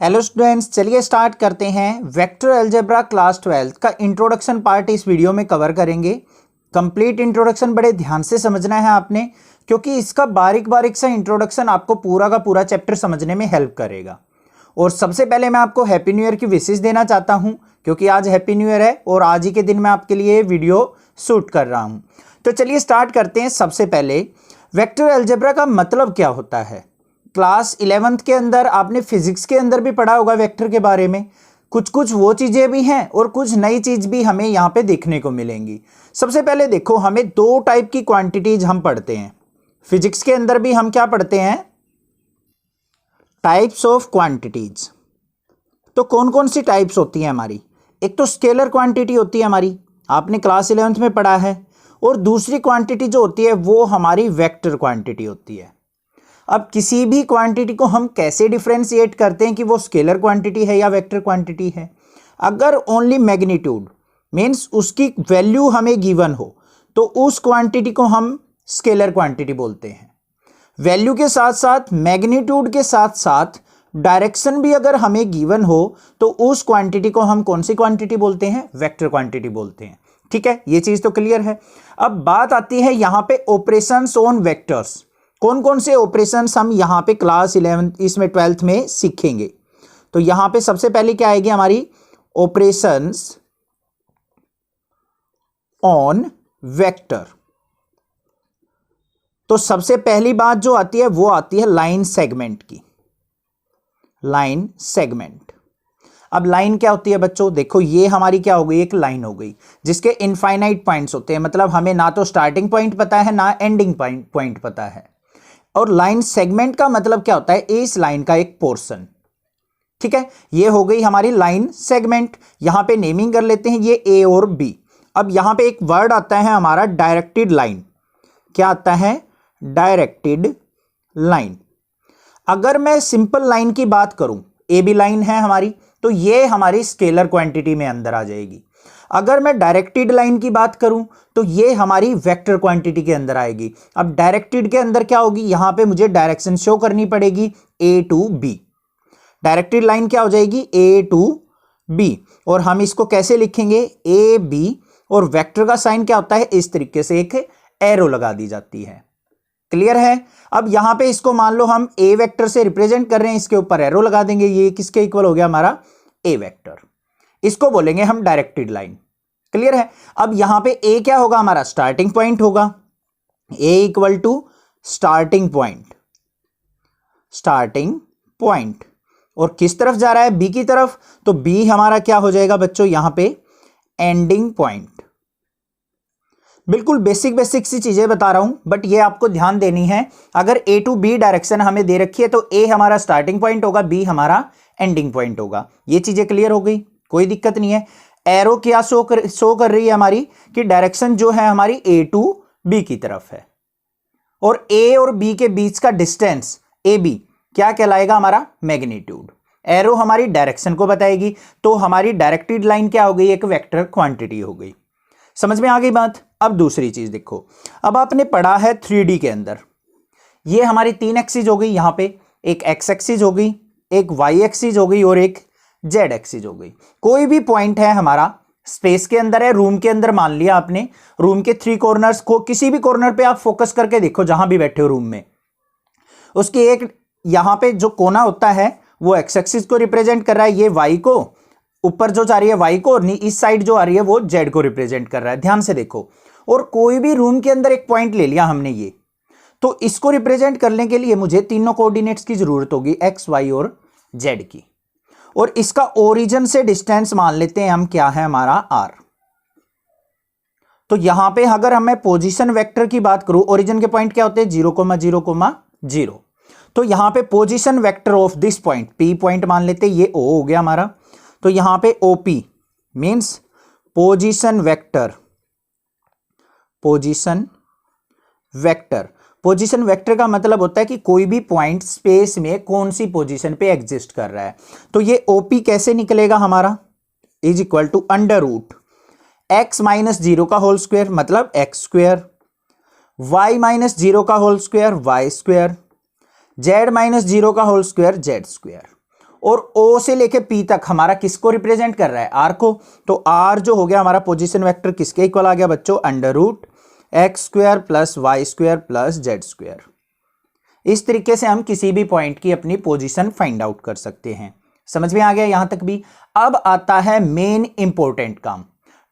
Hello students, चलिए start करते हैं। वेक्टर अलजेब्रा क्लास 12 का इंट्रोडक्शन पार्ट इस वीडियो में कवर करेंगे। कंप्लीट इंट्रोडक्शन बड़े ध्यान से समझना है आपने, क्योंकि इसका बारीक बारीक सा इंट्रोडक्शन आपको पूरा का पूरा चैप्टर समझने में हेल्प करेगा। और सबसे पहले मैं आपको हैप्पी न्यू ईयर की विशेष देना चाहता हूं, क्योंकि आज हैप्पी न्यू ईयर है और आज ही के दिन मैं आपके लिए वीडियो शूट कर रहा हूं। तो चलिए स्टार्ट करते हैं। सबसे पहले वेक्टर अलजेब्रा का मतलब क्या होता है। क्लास 11th के अंदर आपने फिजिक्स के अंदर भी पढ़ा होगा वेक्टर के बारे में। कुछ कुछ वो चीजें भी हैं और कुछ नई चीज भी हमें यहाँ पे देखने को मिलेंगी। सबसे पहले देखो, हमें दो टाइप की क्वांटिटीज हम पढ़ते हैं। फिजिक्स के अंदर भी हम क्या पढ़ते हैं? Types of quantities. तो कौन कौन सी टाइप्स होती हैं हमारी? एक तो स्केलर क्वांटिटी होती है हमारी, आपने क्लास 11th में पढ़ा है। और दूसरी क्वांटिटी जो होती है वो हमारी वेक्टर क्वांटिटी होती है। अब किसी भी क्वांटिटी को हम कैसे डिफरेंशिएट करते हैं कि वो स्केलर क्वांटिटी है या वेक्टर क्वांटिटी है? अगर ओनली मैग्नीट्यूड मीन्स उसकी वैल्यू हमें गिवन हो तो उस क्वांटिटी को हम स्केलर क्वांटिटी बोलते हैं। वैल्यू के साथ साथ मैग्नीट्यूड के साथ साथ डायरेक्शन भी अगर हमें गिवन हो तो उस क्वांटिटी को हम कौन सी क्वांटिटी बोलते हैं? वेक्टर क्वांटिटी बोलते हैं। ठीक है, ये चीज तो क्लियर है। अब बात आती है यहां पे ऑपरेशंस ऑन वेक्टर्स। कौन कौन से ऑपरेशंस हम यहाँ पे क्लास 11 इसमें 12th में सीखेंगे। तो यहाँ पे सबसे पहले क्या आएगी हमारी? Operations on vector. तो सबसे पहली बात जो आती है वो आती है लाइन सेगमेंट की। Line segment. अब लाइन क्या होती है बच्चों? देखो, ये हमारी क्या हो गई? एक लाइन हो गई जिसके इनफाइनाइट पॉइंट्स होते हैं। मतलब हमें ना तो स्टार्टिंग पॉइंट पता है ना एंडिंग पॉइंट पता है। और लाइन सेगमेंट का मतलब क्या होता है? इस लाइन का एक पोर्शन। ठीक है, ये हो गई हमारी लाइन सेगमेंट। यहां पे नेमिंग कर लेते हैं, ये ए और बी। अब यहां पे एक वर्ड आता है हमारा डायरेक्टेड लाइन। क्या आता है? Directed line. अगर मैं सिंपल लाइन की बात करूं, ए बी लाइन है हमारी, तो ये हमारी स्केलर क्वांटिटी में अंदर आ जाएगी। अगर मैं डायरेक्टेड लाइन की बात करूं तो ये हमारी वेक्टर क्वांटिटी के अंदर आएगी। अब डायरेक्टेड के अंदर क्या होगी? यहां पे मुझे डायरेक्शन शो करनी पड़ेगी, A to B. Directed line क्या हो जाएगी? A to B. और हम इसको कैसे लिखेंगे? A B. और वेक्टर का साइन क्या होता है? इस तरीके से एक एरो लगा दी जाती है। क्लियर है? अब यहां पे इसको मान लो हम ए वेक्टर से रिप्रेजेंट कर रहे हैं, इसके ऊपर एरो लगा देंगे। ये किसके इक्वल हो गया? हमारा ए वेक्टर। इसको बोलेंगे हम डायरेक्टेड लाइन। क्लियर है? अब यहां पे ए क्या होगा? हमारा स्टार्टिंग पॉइंट होगा। A equal to starting point. Starting point. और किस तरफ जा रहा है? बी की तरफ। तो बी हमारा क्या हो जाएगा बच्चों? यहां पे एंडिंग पॉइंट। बिल्कुल बेसिक बेसिक सी चीजें बता रहा हूं, बट ये आपको ध्यान देनी है। अगर ए टू बी डायरेक्शन हमें दे रखी है तो ए हमारा स्टार्टिंग पॉइंट होगा, बी हमारा एंडिंग पॉइंट होगा। ये चीजें क्लियर हो गई, कोई दिक्कत नहीं है। एरो क्या शो कर रही है हमारी? कि डायरेक्शन जो है हमारी ए टू बी की तरफ है। और ए और बी के बीच का डिस्टेंस ए बी क्या कहलाएगा? हमारा मैग्नीट्यूड। एरो हमारी डायरेक्शन को बताएगी। तो हमारी डायरेक्टेड लाइन क्या हो गई? एक वेक्टर क्वांटिटी हो गई। समझ में आ गई बात? अब दूसरी चीज देखो, अब आपने पढ़ा है 3D के अंदर, ये हमारी 3 एक्सिस हो गई। यहां पे एक एक्स एक्सिस हो गई, एक वाई एक्सिस हो गई और एक जेड एक्सिस हो गई। कोई भी पॉइंट है हमारा स्पेस के अंदर है, रूम के अंदर मान लिया आपने, रूम के 3 कॉर्नर्स को, किसी भी कॉर्नर पे आप फोकस करके देखो जहां भी बैठे हो रूम में, उसकी एक यहां पे जो कोना होता है वो एक्स एक्सिस को रिप्रेजेंट कर रहा है, ये वाई को, ऊपर जो जा रही है वाई को, और इस साइड जो आ रही है वो जेड को रिप्रेजेंट कर रहा है। ध्यान से देखो। और कोई भी रूम के अंदर एक पॉइंट ले लिया हमने ये, तो इसको रिप्रेजेंट करने के लिए मुझे तीनों कोऑर्डिनेट्स की जरूरत होगी, एक्स वाई और जेड की। और इसका ओरिजिन से डिस्टेंस मान लेते हैं हम, क्या है हमारा? आर। तो यहां पे अगर हमें पोजीशन वेक्टर की बात करूं, ओरिजिन के पॉइंट क्या होते हैं? 0,0,0। तो यहां पे position vector of this point, P point मान लेते हैं, ये ओ हो गया हमारा। तो यहां पे OP means position vector. Position vector. Position vector का मतलब होता है कि कोई भी पॉइंट स्पेस में कौन सी पोजीशन पे एग्जिस्ट कर रहा है। तो ये ओपी कैसे निकलेगा हमारा? Is equal to under root x minus 0 का होल स्क्वायर, मतलब एक्स स्क्वायर, वाई माइनस 0 का whole square, y square, z minus 0 का होल स्क्वायर, जेड स्क्वायर। और O से लेके P तक हमारा किसको रिप्रेजेंट कर रहा है, R को। तो R जो हो गया हमारा पोजीशन वेक्टर किसके इक्वल आ गया बच्चों, under root x square plus y square plus z square. इस तरीके से हम किसी भी पॉइंट की अपनी पोजीशन फाइंड आउट कर सकते हैं। समझ में आ गया यहां तक भी। अब आता है मेन इंपॉर्टेंट काम,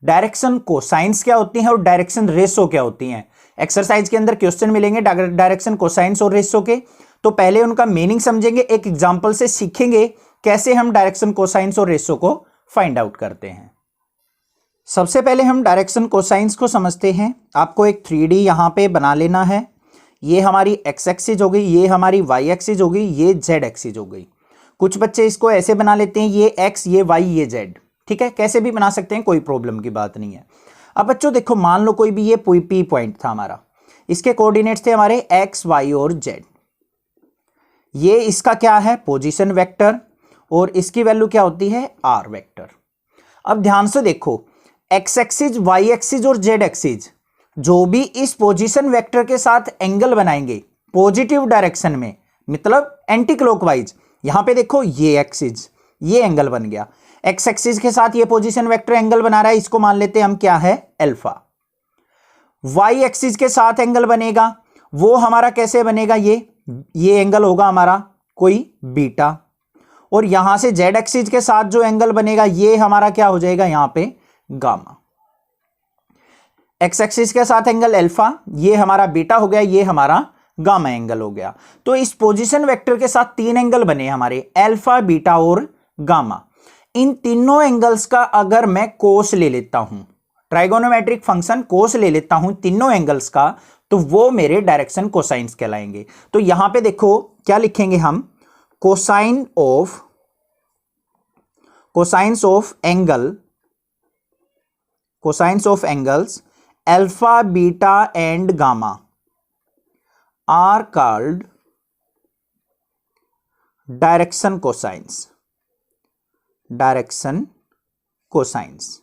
डायरेक्शन कोसाइंस क्या होती है और डायरेक्शन रेशो क्या होती हैं। एक्सरसाइज के अंदर क्वेश्चन मिलेंगे डायरेक्शन कोसाइंस और रेशो के, तो पहले उनका मीनिंग समझेंगे, एक एग्जांपल से सीखेंगे कैसे हम डायरेक्शन कोसाइंस और रेशो को फाइंड आउट करते हैं। सबसे पहले हम डायरेक्शन कोसाइंस को समझते हैं। आपको एक 3D यहां पे बना लेना है। ये हमारी एक्स एक्सिस हो गई, ये हमारी वाई एक्सिस हो गई, ये जेड एक्सिस हो गई। कुछ बच्चे इसको ऐसे बना लेते हैं, ये एक्स ये वाई ये जेड, ठीक है, कैसे भी बना सकते हैं, कोई प्रॉब्लम की बात नहीं है। अब बच्चों देखो, मान लो कोई भी ये पी पॉइंट था हमारा, इसके कोऑर्डिनेट्स थे हमारे एक्स वाई और जेड। ये इसका क्या है, पोजीशन वेक्टर, और इसकी वैल्यू क्या होती है, आर वेक्टर। अब ध्यान से देखो, एक्स एक्सिस वाई एक्सिस और जेड एक्सिस जो भी इस पोजीशन वेक्टर के साथ एंगल बनाएंगे पॉजिटिव डायरेक्शन में, मतलब एंटी क्लॉकवाइज, यहां पे देखो ये एक्सिस ये एंगल बन गया, एक्स एक्सिस के साथ ये पोजीशन वेक्टर एंगल बना रहा है, इसको मान लेते हैं हम क्या है, अल्फा। वाई एक्सिस के साथ एंगल बनेगा, वो हमारा कैसे बनेगा, ये एंगल होगा हमारा कोई बीटा, और यहां से जेड एक्सिस के साथ जो एंगल बनेगा ये हमारा क्या हो जाएगा, यहां पे गामा। एक्स एक्सिस के साथ एंगल अल्फा, ये हमारा बीटा हो गया, ये हमारा गामा एंगल हो गया। तो इस पोजीशन वेक्टर के साथ 3 एंगल बने हमारे, अल्फा बीटा और गामा। इन तीनों एंगल्स का अगर मैं कोस ले लेता हूं, ट्राइगोनोमेट्रिक फंक्शन कोस ले लेता हूं तीनों एंगल्स का, तो वो मेरे डायरेक्शन कोसाइंस कहलाएंगे। तो यहां पे देखो क्या लिखेंगे हम, cosines of angles alpha beta and gamma are called direction cosines.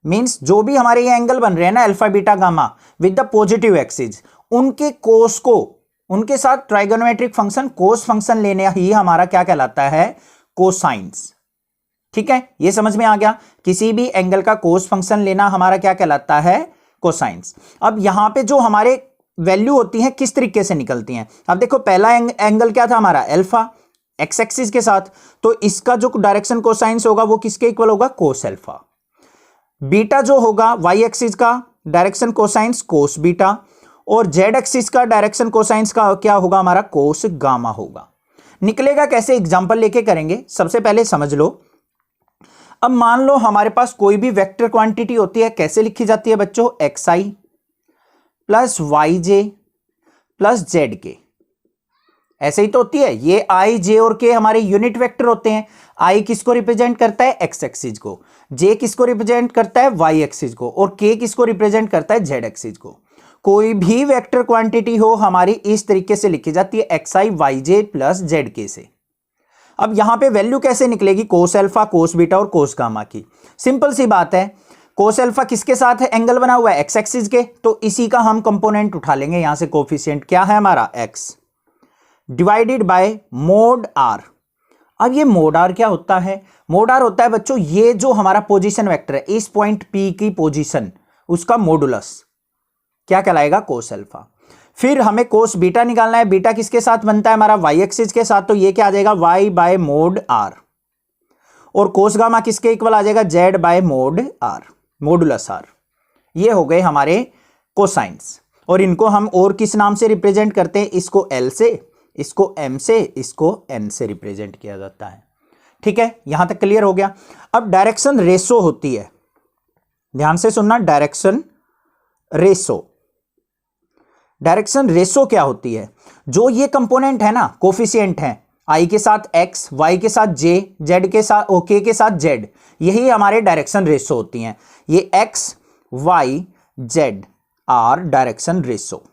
Means जो भी हमारे ये एंगल बन रहे हैं ना alpha beta gamma with the positive axis, उनके कोस को, उनके साथ ट्राइगोनोमेट्रिक फंक्शन कोस फंक्शन लेने ही हमारा क्या कहलाता है, कोसाइंस। ठीक है, ये समझ में आ गया, किसी भी एंगल का कोस फंक्शन लेना हमारा क्या कहलाता है, कोसाइंस। अब यहां पे जो हमारे वैल्यू होती है किस तरीके से निकलती हैं, अब देखो पहला एंगल क्या था हमारा, अल्फा एक्स एक्सिस के साथ, तो इसका जो डायरेक्शन कोसाइंस होगा वो किसके इक्वल होगा, कोस अल्फा। बीटा जो होगा वाई एक्सिस का डायरेक्शन कोसाइंस कोस बीटा, और जेड एक्सिस का डायरेक्शन कोसाइंस का क्या होगा हमारा, कोस गामा होगा। निकलेगा कैसे, एग्जांपल लेके करेंगे। सबसे पहले समझ लो, अब मान लो हमारे पास कोई भी वेक्टर क्वांटिटी होती है, कैसे लिखी जाती है बच्चों, एक्स आई प्लस वाई जे प्लस जेड के, ऐसे ही तो होती है। ये आई जे और के हमारे यूनिट वेक्टर होते हैं। आई किसको रिप्रेजेंट करता है, एक्स एक्सिस को, जे किसको रिप्रेजेंट करता है, वाई एक्सिस को, और के किसको रिप्रेजेंट करता है, जेड एक्सिस को। कोई भी वेक्टर क्वांटिटी हो हमारी इस तरीके से लिखी जाती है, एक्स आई वाई जे प्लस जेड के से। अब यहां पे वैल्यू कैसे निकलेगी, कोस अल्फा कोस बीटा और कोस गामा की। सिंपल सी बात है, कोस अल्फा किसके साथ है, एंगल बना हुआ है एक्स एक्सिस के, तो इसी का हम कंपोनेंट उठा लेंगे यहां से, कोफिशिएंट क्या है हमारा, x divided by mod r. अब ये मोड आर क्या होता है, मोड आर होता है बच्चों ये जो हमारा पोजीशन वेक्टर है, इस पॉइंट पी की पोजीशन, उसका मोडुलस क्या कहलाएगा, कोस अल्फा। फिर हमें कोस बीटा निकालना है, बीटा किसके साथ बनता है हमारा, वाई एक्सिस के साथ, तो ये क्या आ जाएगा, वाई बाय मोड आर। और कोस गामा किसके इक्वल आ जाएगा, z by mod r, modulus r. ये हो गए हमारे कोसाइंस, और इनको हम और किस नाम से रिप्रेजेंट करते हैं, इसको एल से, इसको एम से, इसको एन से रिप्रेजेंट किया जाता है। ठीक है, यहां तक क्लियर हो गया। अब डायरेक्शन रेशो होती है, ध्यान से सुनना, डायरेक्शन रेशो। डायरेक्शन रेशो क्या होती है, जो ये कंपोनेंट है ना, कोफिशिएंट है, आई के साथ एक्स, वाई के साथ जे, जेड के साथ ओके के साथ जेड, यही हमारे डायरेक्शन रेशो होती हैं। ये x y z are direction ratio.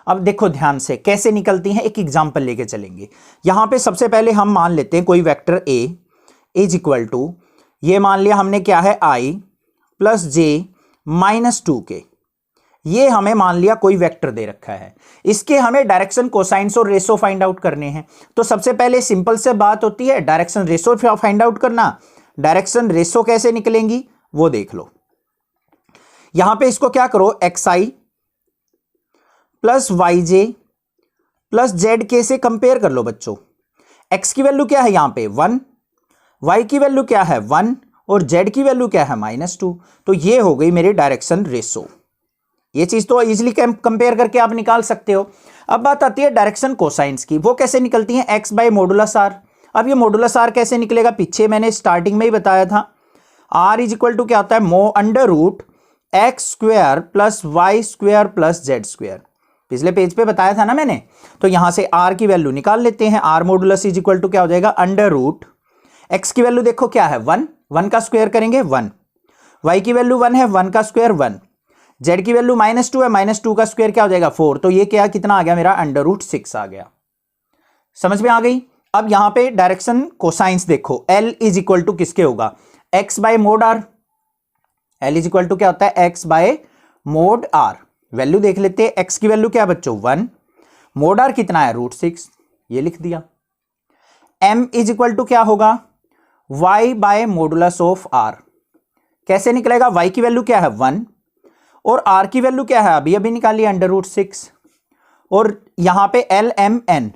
अब देखो ध्यान से कैसे निकलती हैं, एक एग्जांपल लेके चलेंगे। यहां पे सबसे पहले हम मान लेते हैं कोई vector a is equal to, ये मान लिया हमने क्या है, आई प्लस जे माइनस 2 के। ये हमें मान लिया कोई वेक्टर दे रखा है, इसके हमें डायरेक्शन, कोसाइंस और रेशो फाइंड आउट करने हैं। तो सबसे पहले सिंपल से बात होती है डायरेक्शन रेशो फाइंड आउट करना। डायरेक्शन रेशो कैसे निकलेंगी वो देख लो। यहां पे इसको क्या करो, xi plus yj plus zk से कंपेयर कर लो बच्चों। x की वैल्यू क्या है यहां पे 1, y की वैल्यू क्या है 1 और z की वैल्यू क्या है -2। तो ये हो गई मेरी डायरेक्शन रेशो। ये चीज तो इजीली कंपेयर करके आप निकाल सकते हो। अब बात आती है डायरेक्शन कोसाइंस की, वो कैसे निकलती है, x बाय मॉडुलस r। अब ये मॉडुलस r कैसे निकलेगा, पीछे मैंने स्टार्टिंग में ही बताया था, r इज इक्वल टू क्या होता है under root x square plus y square plus z square. पिछले पेज पे बताया था ना मैंने। तो यहां से r की वैल्यू निकाल लेते हैं, r modulus is equal to क्या हो जाएगा अंडर रूट x की वैल्यू देखो क्या है 1, 1 का स्क्वायर करेंगे 1, y की वैल्यू 1 है 1 का स्क्वायर 1, z की वैल्यू -2 है -2 का स्क्वायर क्या हो जाएगा 4। तो ये क्या कितना आ गया मेरा अंडर रूट 6 आ गया। समझ में आ गई। अब यहां पे डायरेक्शन कोसाइंस देखो, L इज इक्वल टू किसके होगा x by mod r। L is equal to क्या होता है x by mod r। Value देख लेते हैं, x की वैल्यू क्या है बच्चों 1, मोड r कितना है √6, ये लिख दिया। M इज इक्वल टू क्या होगा y by modulus of r। कैसे निकलेगा, y की वैल्यू क्या है 1 और r की वैल्यू क्या है अभी अभी निकाली √6 और यहां पे L M N।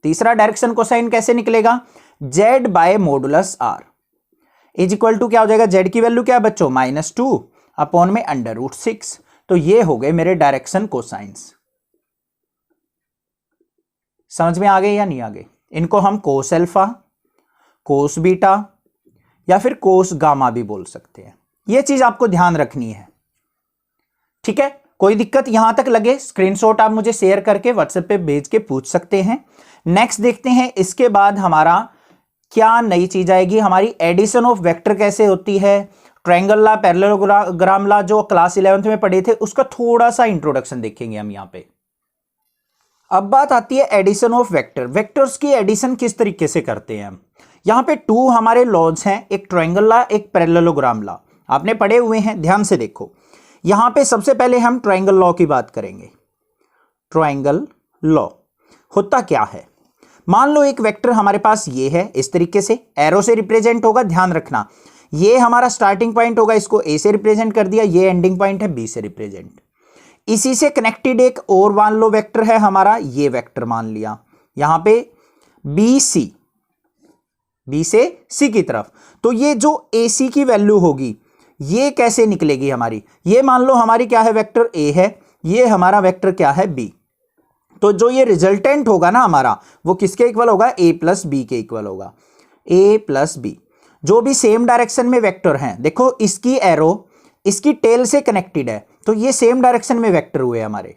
तीसरा डायरेक्शन कोसाइन कैसे निकलेगा, z by modulus r is equal to क्या हो जाएगा, z की वैल्यू क्या है बच्चों -2 अपॉन में √6। तो ये हो गए मेरे डायरेक्शन कोसाइंस। समझ में आ गए या नहीं आ गए। इनको हम कोस अल्फा, कोस बीटा या फिर कोस गामा भी बोल सकते हैं। यह चीज आपको ध्यान रखनी है, ठीक है। कोई दिक्कत यहां तक लगे स्क्रीनशॉट आप मुझे शेयर करके व्हाट्सएप पे भेज के पूछ सकते हैं। नेक्स्ट देखते हैं, इसके बाद हमारा क्या नई चीज आएगी, हमारी एडिशन ऑफ वेक्टर कैसे होती है, ट्रायंगल ला, पैरेललोग्राम ला जो क्लास 11th में पढ़े थे उसका थोड़ा सा इंट्रोडक्शन देखेंगे हम यहां पे। अब बात आती है एडिशन ऑफ वेक्टर। वेक्टर्स की एडिशन किस तरीके से करते हैं हम। यहां पे 2 हमारे लॉज हैं, एक ट्रायंगल ला एक पैरेललोग्राम ला, आपने पढ़े हुए हैं, ध्यान से देखो। यहां पे सबसे पहले हम ट्रायंगल लॉ की बात करेंगे। ट्रायंगल लॉ होता क्या है, मान लो एक वेक्टर हमारे पास ये है, इस तरीके से एरो से रिप्रेजेंट होगा, ध्यान रखना ये हमारा स्टार्टिंग पॉइंट होगा, इसको ए से रिप्रेजेंट कर दिया, ये एंडिंग पॉइंट है बी से रिप्रेजेंट। इसी से कनेक्टेड एक और मान लो वेक्टर है हमारा, ये वेक्टर मान लिया यहां पे बी से सी की तरफ। तो ये जो ए सी की वैल्यू होगी ये कैसे निकलेगी हमारी, ये मान लो हमारी क्या है वेक्टर ए है, ये हमारा वेक्टर क्या है बी। तो जो ये रिजल्टेंट होगा ना हमारा वो किसके इक्वल होगा, ए प्लस बी के इक्वल होगा, ए प्लस बी। जो भी सेम डायरेक्शन में वेक्टर हैं, देखो इसकी एरो इसकी टेल से कनेक्टेड है तो ये सेम डायरेक्शन में वेक्टर हुए हमारे।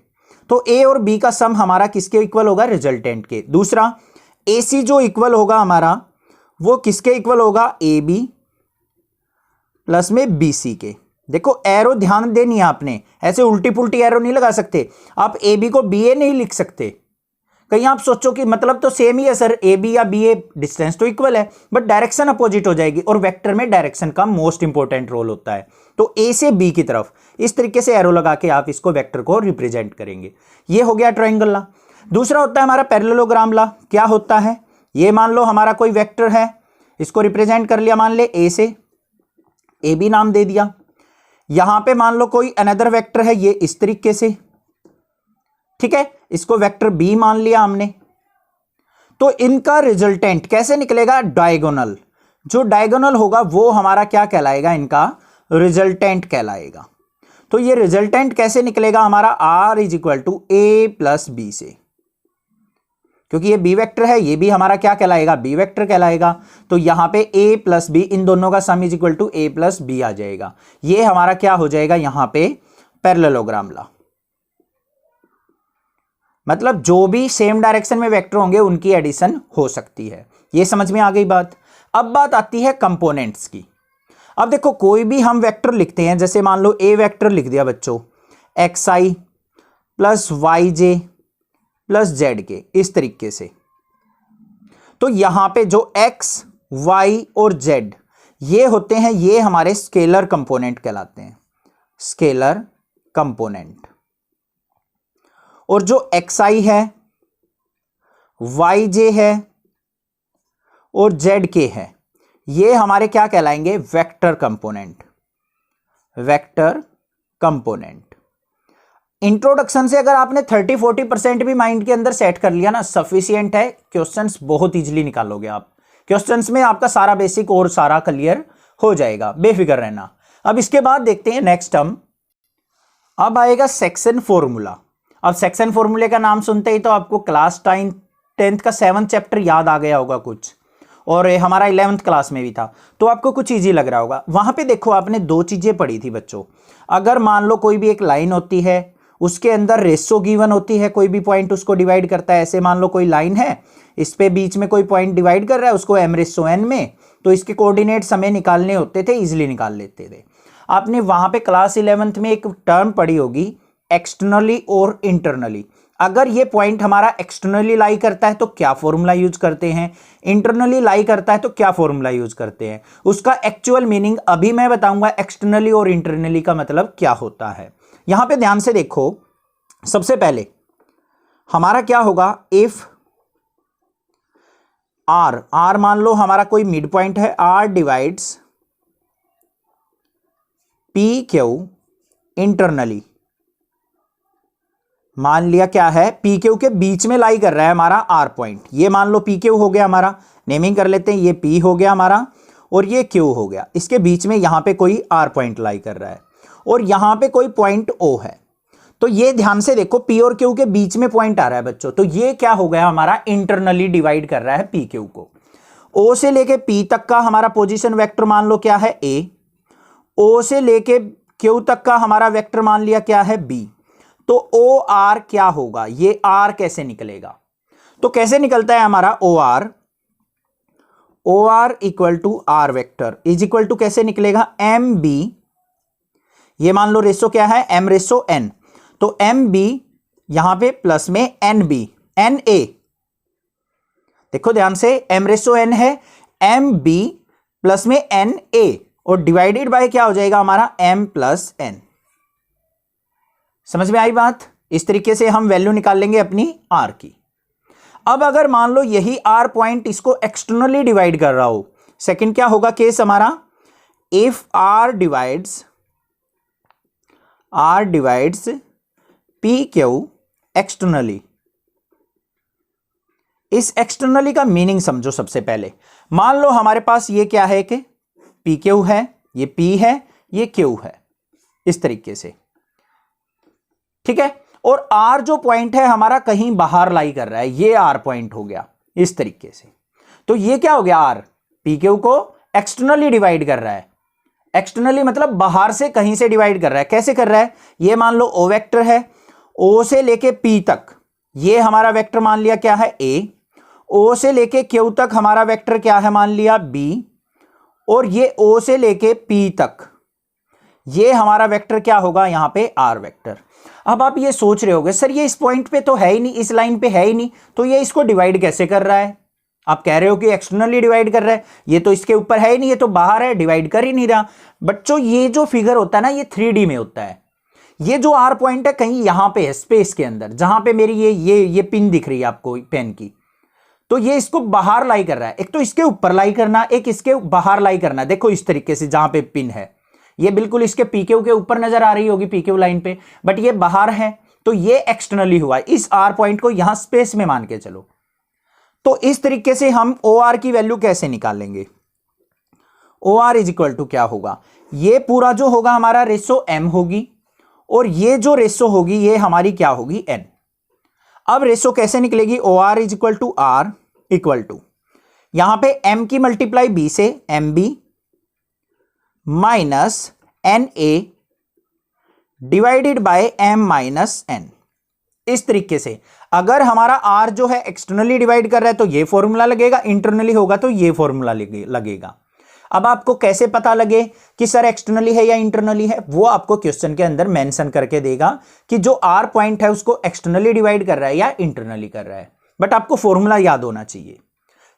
तो ए और बी का सम हमारा किसके इक्वल होगा, रिजल्टेंट के। दूसरा ए सी जो इक्वल होगा हमारा वो किसके इक्वल होगा, ए बी प्लस में बी सी के। देखो एरो ध्यान देनी है आपने, ऐसे उल्टी पुल्टी एरो नहीं लगा सकते आप, ए बी को बी ए नहीं लिख सकते। कहीं आप सोचो कि मतलब तो सेम ही है सर, ए बी या बी ए डिस्टेंस तो इक्वल है बट डायरेक्शन अपोजिट हो जाएगी, और वेक्टर में डायरेक्शन का मोस्ट इंपॉर्टेंट रोल होता है। तो ए से बी की तरफ इस तरीके से एरो लगा के आप इसको वेक्टर को रिप्रेजेंट करेंगे। ये हो गया ट्रायंगल ला। दूसरा होता है हमारा पैरेललोग्राम ला। क्या होता है, ये मान लो हमारा कोई वेक्टर है, इसको रिप्रेजेंट कर लिया मान ले ए से, ए बी नाम दे दिया। यहां पे मान लो कोई अनदर वेक्टर है ये इस तरीके से, ठीक है, इसको वेक्टर बी मान लिया हमने। तो इनका रिजल्टेंट कैसे निकलेगा, डायगोनल। जो डायगोनल होगा वो हमारा क्या कहलाएगा, इनका रिजल्टेंट कहलाएगा। तो ये रिजल्टेंट कैसे निकलेगा हमारा, r is equal to a plus b से, क्योंकि ये बी वेक्टर है, ये भी हमारा क्या कहलाएगा, बी वेक्टर कहलाएगा। तो यहां पे a प्लस बी इन दोनों का sum is equal to a plus B आ जाएगा। ये हमारा क्या हो जाएगा यहां पे पैरेललोग्राम ला। मतलब जो भी सेम डायरेक्शन में वेक्टर होंगे उनकी एडिशन हो सकती है। ये समझ में आ गई बात। अब बात आती है कंपोनेंट्स की। अब देखो कोई भी हम वेक्टर लिखते हैं, जैसे मान लो a वेक्टर लिख दिया बच्चों, xi plus yj plus Z के, इस तरीके से। तो यहां पे जो x, y और z ये होते हैं, ये हमारे स्केलर कंपोनेंट कहलाते हैं, स्केलर कंपोनेंट। और जो xi है, yj है और zk है, ये हमारे क्या कहलाएंगे? Vector component. Vector component. Introduction से अगर आपने 30-40% भी माइंड के अंदर सेट कर लिया ना, सफिशिएंट है। क्वेश्चंस बहुत इजीली निकालोगे आप। क्वेश्चंस में आपका सारा बेसिक और सारा क्लियर हो जाएगा, बेफिक्र रहना। अब इसके बाद देखते हैं नेक्स्ट टर्म। अब आएगा सेक्शन फॉर्मूला। अब सेक्शन फॉर्मूले का नाम सुनते ही तो आपको क्लास 10th का 7th चैप्टर याद आ गया होगा कुछ, और हमारा 11th क्लास में भी था, तो आपको कुछ इजी लग रहा होगा। वहां पे देखो आपने दो चीजें पढ़ी थी बच्चों। अगर मान लो कोई भी एक लाइन होती है, उसके अंदर रेशो गिवन होती है, कोई भी पॉइंट उसको डिवाइड करता है। ऐसे मान लो कोई लाइन है, इस पे बीच में कोई पॉइंट डिवाइड कर रहा है उसको m/n में, तो इसके कोऑर्डिनेट्स हमें निकालने होते थे, इजीली निकाल लेते थे। आपने वहां पे क्लास 11th में एक टर्म पढ़ी होगी, एक्सटर्नली और इंटरनली। अगर ये पॉइंट हमारा एक्सटर्नली लाई करता है तो क्या फॉर्मूला यूज करते हैं, इंटरनली लाई करता है तो क्या फॉर्मूला यूज करते हैं। उसका एक्चुअल मीनिंग अभी मैं बताऊंगा, एक्सटर्नली और इंटरनली का मतलब क्या होता है। यहां पे ध्यान से देखो, सबसे पहले हमारा क्या होगा, इफ आर मान लो हमारा कोई मिड पॉइंट है, R divides P Q internally. मान लिया क्या है, पी क्यू के बीच में लाई कर रहा है हमारा आर पॉइंट। ये मान लो पी क्यू हो गया हमारा, नेमिंग कर लेते हैं, ये पी हो गया हमारा और ये क्यू हो गया। इसके बीच में यहां पे कोई आर पॉइंट लाई कर रहा है और यहां पे कोई पॉइंट ओ है। तो ये ध्यान से देखो, पी और क्यू के बीच में पॉइंट आ रहा है बच्चों, तो ये क्या हो गया हमारा, इंटरनली डिवाइड कर रहा है पी क्यू को। ओ से लेके पी तक का हमारा पोजीशन वेक्टर मान लो क्या है, ए। ओ से लेके क्यू तक का हमारा वेक्टर मान लिया क्या है, बी। तो ओ आर क्या होगा, ये आर कैसे निकलेगा, तो कैसे निकलता है हमारा O R equal to R vector is equal to कैसे निकलेगा, एम बी। ये मान लो रेशो क्या है, m/n, तो एम बी यहां पे प्लस में एन बी, एन ए। देखो ध्यान से, m/n है, एम बी प्लस में एन ए और डिवाइडेड बाय क्या हो जाएगा हमारा, m+n। समझ में आई बात। इस तरीके से हम वैल्यू निकाल लेंगे अपनी r की। अब अगर मान लो यही r पॉइंट इसको एक्सटर्नली डिवाइड कर रहा हो, सेकंड क्या होगा केस हमारा, if r divides P Q externally. इस एक्सटर्नली का मीनिंग समझो। सबसे पहले मान लो हमारे पास ये क्या है कि पी क्यू है, ये पी है, ये क्यू है, इस तरीके से, ठीक है। और आर जो पॉइंट है हमारा कहीं बाहर लाई कर रहा है, ये आर पॉइंट हो गया इस तरीके से। तो ये क्या हो गया, आर पी क्यू को एक्सटर्नली डिवाइड कर रहा है। एक्सटर्नली मतलब बाहर से कहीं से डिवाइड कर रहा है। कैसे कर रहा है, ये मान लो ओ वेक्टर है, ओ से लेके पी तक ये हमारा वेक्टर मान लिया क्या है, ए। ओ से लेके क्यू तक हमारा वेक्टर क्या है, मान लिया बी। और ये ओ से लेके पी तक ये हमारा वेक्टर क्या होगा, यहां पे आर वेक्टर। अब आप ये सोच रहे होगे सर ये इस पॉइंट पे तो है ही नहीं, इस लाइन पे है ही नहीं, तो ये इसको डिवाइड कैसे कर रहा है। आप कह रहे हो कि एक्सटर्नली डिवाइड कर रहा है, ये तो इसके ऊपर है ही नहीं, ये तो बाहर है, डिवाइड कर ही नहीं रहा। बच्चों ये जो फिगर होता है ना, ये 3D में होता है। ये जो आर पॉइंट है कहीं यहां पे है, स्पेस के अंदर, जहां पे मेरी ये पिन दिख रही है आपको पेन की, तो ये इसको बाहर लाई कर रहा है। एक तो इसके ऊपर लाई करना, एक इसके बाहर लाई करना। देखो इस तरीके से, जहां पे पिन है ये बिल्कुल इसके पीक्यू के ऊपर नजर आ रही होगी, पीक्यू लाइन पे, बट ये बाहर है, तो ये एक्सटर्नली हुआ। इस आर पॉइंट को यहां स्पेस में मान के चलो। तो इस तरीके से हम ओ आर की वैल्यू कैसे निकालेंगे, O R is equal to क्या होगा, ये पूरा जो होगा हमारा रेशो m होगी, और ये जो रेशो होगी ये हमारी क्या होगी, n। अब रेशो कैसे निकलेगी, O R is equal to R equal to, यहां पे m की मल्टीप्लाई b से m b minus n a divided by m minus n। इस तरीके से अगर हमारा r जो है एक्सटर्नली डिवाइड कर रहा है तो ये फॉर्मूला लगेगा, इंटरनली होगा तो ये फॉर्मूला लगेगा। अब आपको कैसे पता लगे कि सर एक्सटर्नली है या इंटरनली है, वो आपको क्वेश्चन के अंदर मेंशन करके देगा कि जो r पॉइंट है उसको एक्सटर्नली डिवाइड कर रहा है या इंटरनली कर रहा है। बट आपको फॉर्मूला याद होना चाहिए।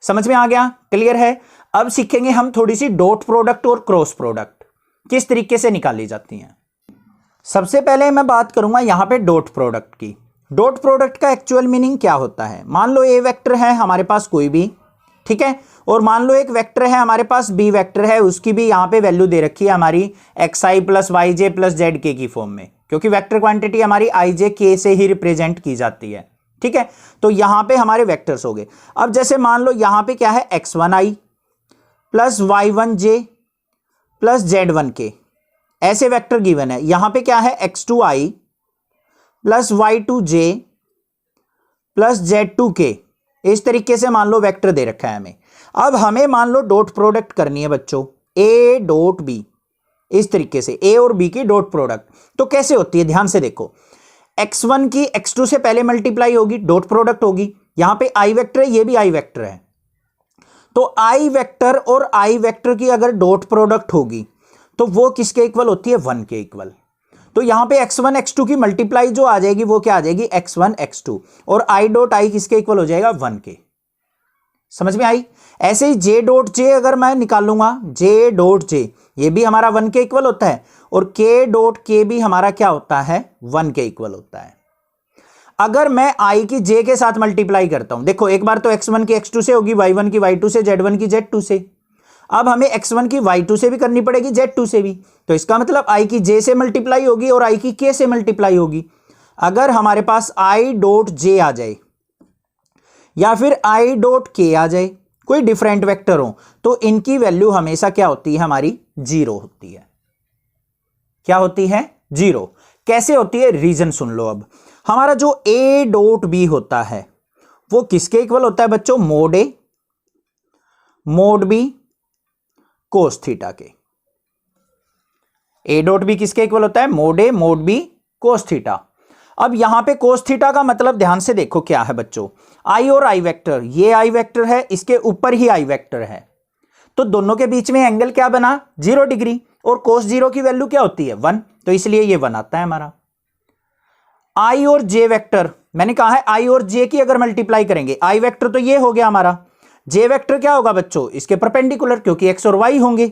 समझ में आ गया, क्लियर है। अब सीखेंगे हम थोड़ी सी डॉट प्रोडक्ट और क्रॉस प्रोडक्ट किस तरीके से निकाली जाती हैं। सबसे पहले मैं बात करूंगा यहां पे डॉट प्रोडक्ट की। डॉट प्रोडक्ट का एक्चुअल मीनिंग क्या होता है? मान लो ए वेक्टर है हमारे पास कोई भी, ठीक है, और मान लो एक वेक्टर है हमारे पास बी वेक्टर है, उसकी भी यहां पे वैल्यू दे रखी है हमारी xi प्लस वाई जे प्लस जेड के की फॉर्म में, क्योंकि वेक्टर क्वांटिटी हमारी आई जे के से ही रिप्रेजेंट की जाती है, ठीक है। तो यहां पे हमारे वेक्टर्स हो गए। अब जैसे मान लो यहां पे क्या है, x1i plus y1j plus z1k, ऐसे वेक्टर गिवन है। यहां पे क्या है, x2i plus y2j plus z2k, इस तरीके से मान लो वेक्टर दे रखा है हमें। अब हमें मान लो डॉट प्रोडक्ट करनी है बच्चों, a डॉट b, इस तरीके से a और b की डॉट प्रोडक्ट। तो कैसे होती है, ध्यान से देखो, x1 की x2 से पहले मल्टीप्लाई होगी, डॉट प्रोडक्ट होगी। यहां पे i वेक्टर है, ये भी i वेक्टर है, तो i वेक्टर और i वेक्टर की अगर डॉट प्रोडक्ट होगी तो वो किसके इक्वल होती है, 1 के इक्वल। तो यहां पे x1 x2 की मल्टीप्लाई जो आ जाएगी वो क्या आ जाएगी, x1 x2, और i डॉट i किसके इक्वल हो जाएगा, 1 के। समझ में आई? ऐसे ही j डॉट j अगर मैं निकालूंगा, j डॉट j ये भी हमारा 1 के इक्वल होता है, और k डॉट k भी हमारा क्या होता है, 1 के इक्वल होता है। अगर मैं i की j के साथ मल्टीप्लाई करता हूं, देखो एक बार तो x1 की x2 से होगी, y1 की y2 से, z1 की z2 से। अब हमें x1 की y2 से भी करनी पड़ेगी, z2 से भी, तो इसका मतलब i की j से मल्टीप्लाई होगी और i की k से मल्टीप्लाई होगी। अगर हमारे पास i डॉट j आ जाए या फिर i डॉट k आ जाए, कोई डिफरेंट वेक्टर हो, तो इनकी वैल्यू हमेशा क्या होती है, हमारी 0 होती है। क्या होती है, 0। कैसे होती है, रीजन सुन लो। अब हमारा जो a डॉट b होता है वो किसके इक्वल होता है बच्चों, mode a mode b cos theta के। a डॉट b किसके इक्वल होता है, mode a mode b cos theta. अब यहां पे कोस थीटा का मतलब ध्यान से देखो क्या है बच्चों, i और i वेक्टर, ये i वेक्टर है, इसके ऊपर ही i वेक्टर है, तो दोनों के बीच में एंगल क्या बना, 0 डिग्री, और कोस 0 की वैल्यू क्या होती है, 1, तो इसलिए ये 1 आता है हमारा। i और j वेक्टर, मैंने कहा है i और j की अगर मल्टीप्लाई करेंगे, i वेक्टर तो ये हो गया हमारा, j वेक्टर क्या होगा बच्चों, इसके परपेंडिकुलर, क्योंकि x और y होंगे,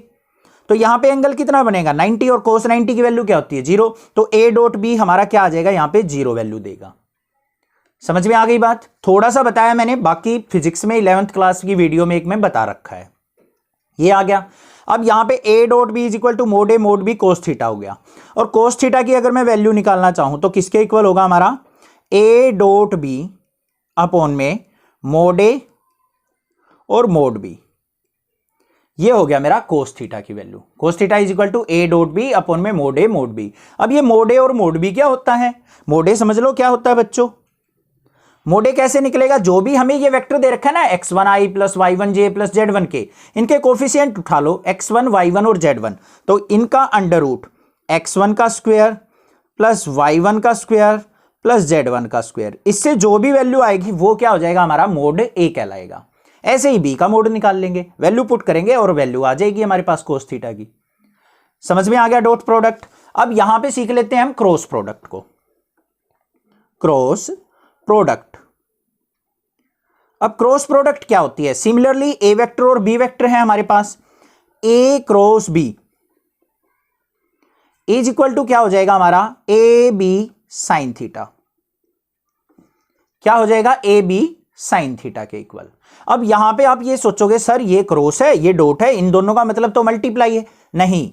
तो यहां पे एंगल कितना बनेगा, 90, और कोस 90 की वैल्यू क्या होती है, 0, तो a डॉट b हमारा क्या आ जाएगा, यहां पे 0 वैल्यू देगा। समझ में आ गई बात? थोड़ा सा बताया मैंने, बाकी फिजिक्स में 11th क्लास की वीडियो में एक में बता रखा है, ये आ गया। अब यहां पे a dot b is equal to mod a mod b cos theta हो गया, और कोस थीटा की अगर मैं वैल्यू निकालना चाहूं तो किसके इक्वल होगा हमारा, a डॉट बी अपॉन में मोड ए और मोड बी, ये हो गया मेरा कोस थीटा की वैल्यू। Cos theta is equal to a dot b upon में मोड ए मोड बी। अब ये मोड ए और मोड बी क्या होता है, मोड ए समझ लो क्या होता है बच्चों, मोड ए कैसे निकलेगा, जो भी हमें ये वेक्टर दे रखा है ना, x1i plus y1j plus z1k, इनके कोफिशिएंट उठा लो, x1 y1 और z1, तो इनका अंडर रूट x1 का स्क्वायर प्लस y1 का स्क्वायर प्लस z1 का स्क्वायर, इससे जो भी वैल्यू आएगी वो क्या हो जाएगा, हमारा मोड ए कहलाएगा। ऐसे ही बी का मोड निकाल लेंगे, वैल्यू पुट करेंगे और वैल्यू आ जाएगी हमारे पास कोस थीटा की। समझ में आ गया डॉट प्रोडक्ट? अब यहां पे सीख लेते हैं हम क्रॉस प्रोडक्ट को। क्रॉस प्रोडक्ट, अब क्रॉस प्रोडक्ट क्या होती है, सिमिलरली ए वेक्टर और बी वेक्टर है हमारे पास, A cross B is equal to क्या हो जाएगा हमारा, ए बी साइन थीटा। क्या हो जाएगा, ए बी साइन थीटा के इक्वल। अब यहां पे आप ये सोचोगे सर ये क्रॉस है ये डॉट है, इन दोनों का मतलब तो मल्टीप्लाई है, नहीं,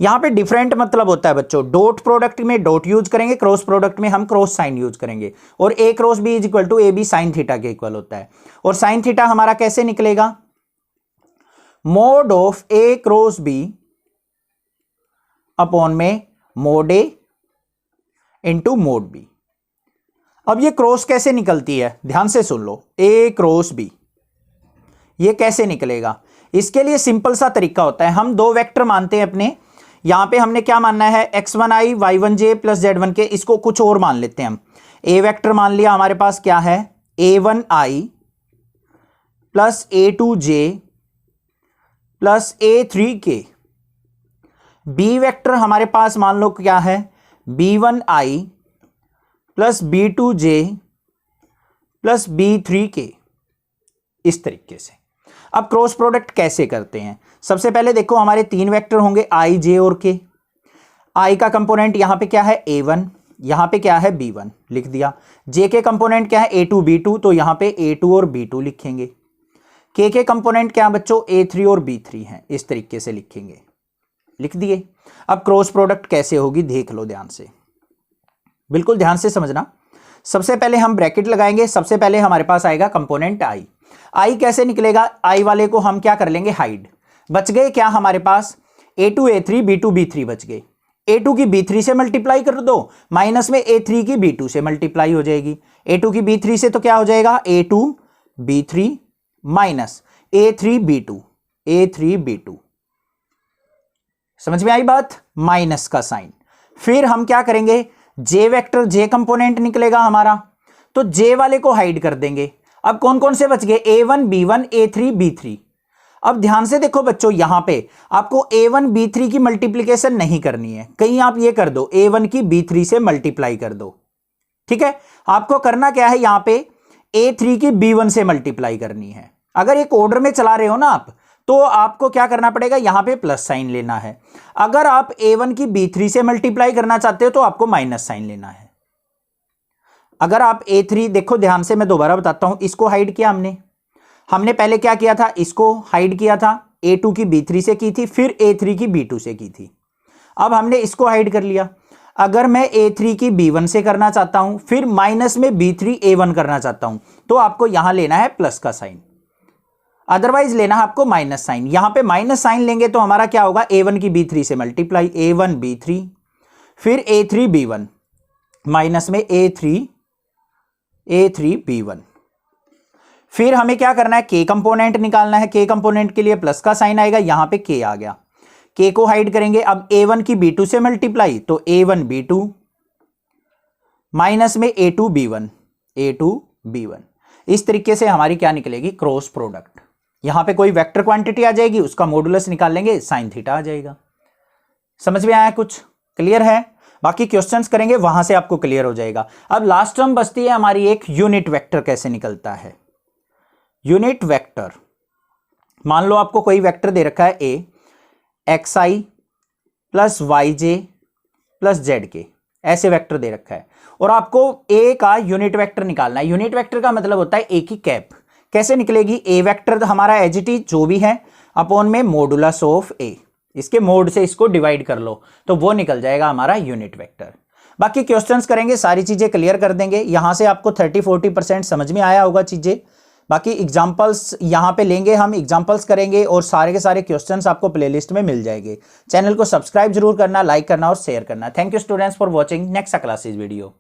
यहां पे डिफरेंट मतलब होता है बच्चों। डॉट प्रोडक्ट में डॉट यूज करेंगे, क्रॉस प्रोडक्ट में हम क्रॉस साइन यूज करेंगे, और A cross B is equal to A B sine theta के इक्वल होता है। और साइन थीटा हमारा कैसे निकलेगा, mod of A cross B upon में mod A into mod B. अब ये क्रॉस कैसे निकलती है, ध्यान से सुन लो, ए क्रॉस बी ये कैसे निकलेगा, इसके लिए सिंपल सा तरीका होता है, हम दो वेक्टर मानते हैं अपने, यहां पे हमने क्या मानना है, x1i y1j प्लस z1k, इसको कुछ और मान लेते हैं हम। ए वेक्टर मान लिया हमारे पास क्या है, a1i plus a2j plus a3k। B vector हमारे पास मान लो क्या है, b1i plus b2j plus b3k, इस तरीके से। अब क्रॉस प्रोडक्ट कैसे करते हैं, सबसे पहले देखो हमारे तीन वेक्टर होंगे i j और k। i का कंपोनेंट यहां पे क्या है, a1, यहां पे क्या है B1 लिख दिया। J के कंपोनेंट क्या है A2 B2, तो यहां पे A2 और B2 लिखेंगे। K के कंपोनेंट क्या बच्चों A3 और B3 हैं, इस तरीके से लिखेंगे, लिख दिए। अब क्रॉस प्रोडक्ट कैसे होगी देख लो ध्यान से, बिल्कुल ध्यान से समझना। सबसे पहले हम ब्रैकेट लगाएंगे, सबसे पहले हमारे पास आएगा कंपोनेंट I कैसे निकलेगा, I वाले को हम क्या कर लेंगे हाइड। बच गए क्या हमारे पास A2 A3 B2 B3 बच गए। A2 की B3 से मल्टीप्लाई कर दो, माइनस में A3 की B2 से मल्टीप्लाई हो जाएगी। A2 की B3 से तो क्या हो जाएगा A2 B3 minus A3 B2 समझ में आई बात, माइनस का साइन। फिर हम क्या करेंगे, J वेक्टर J कंपोनेंट निकलेगा हमारा, तो J वाले को हाइड कर देंगे। अब कौन कौन से बच गए A1 B1 A3 B3। अब ध्यान से देखो बच्चों, यहां पे आपको A1 B3 की मल्टीप्लीकेशन नहीं करनी है, कहीं आप ये कर दो A1 की B3 से मल्टीप्लाई कर दो, ठीक है। आपको करना क्या है, यहां पे A3 की B1 से मल्टीप्लाई करनी है। अगर एक ऑर्डर में चला रहे हो ना आप, तो आपको क्या करना पड़ेगा, यहां पे प्लस साइन लेना है। अगर आप A1 की B3 से मल्टीप्लाई करना चाहते हो तो आपको माइनस साइन लेना है। अगर आप A3 देखो ध्यान से, मैं दोबारा बताता हूं, इसको हाइड किया हमने पहले क्या किया था, इसको हाइड किया था, A2 की B3 से की थी, फिर A3 की B2 से की थी। अब हमने इसको हाइड कर लिया। अगर मैं A3 की B1 से करना चाहता हूं, फिर माइनस में B3 A1 करना चाहता हूं, तो आपको यहां लेना है प्लस का साइन, अदरवाइज लेना है आपको माइनस साइन। यहां पे माइनस साइन लेंगे तो हमारा क्या होगा, A1 की B3 से मल्टीप्लाई A1 B3, फिर A3 B1 माइनस में A3 B1। फिर हमें क्या करना है, K कंपोनेंट निकालना है। K कंपोनेंट के लिए प्लस का साइन आएगा, यहां पे K आ गया, K को हाइड करेंगे। अब A1 की B2 से मल्टीप्लाई, तो A1 B2 माइनस में A2 B1 इस तरीके से हमारी क्या निकलेगी, क्रॉस प्रोडक्ट। यहां पे कोई वेक्टर क्वांटिटी आ जाएगी, उसका मॉडुलस निकाल लेंगे, साइन थीटा आ जाएगा। समझ में आया, कुछ क्लियर है। बाकी क्वेश्चंस करेंगे वहां से आपको क्लियर हो जाएगा। अब लास्ट टर्म बचती है हमारी एक, यूनिट वेक्टर कैसे निकलता है। यूनिट वेक्टर, मान लो आपको कोई वेक्टर दे रखा है A XI plus YJ plus ZK, ऐसे वेक्टर दे रखा है, और आपको A का यूनिट वेक्टर निकालना है। यूनिट वेक्टर का मतलब होता है A की कैप। कैसे निकलेगी, A वेक्टर हमारा एज इट इज जो भी है अपॉन में मॉडुलस ऑफ A, इसके मोड से इसको डिवाइड कर लो, तो वो निकल जाएगा हमारा यूनिट वेक्टर। बाकी क्वेश्चंस करेंगे, सारी चीजें क्लियर कर देंगे। यहां से आपको 30-40% समझ में आया होगा चीजें। बाकी एग्जांपल्स यहां पे लेंगे, हम एग्जांपल्स करेंगे, और सारे के सारे क्वेश्चंस आपको प्लेलिस्ट में मिल जाएंगे। चैनल को सब्सक्राइब जरूर करना, लाइक करना और शेयर करना। Thank you students for watching. Next classes video.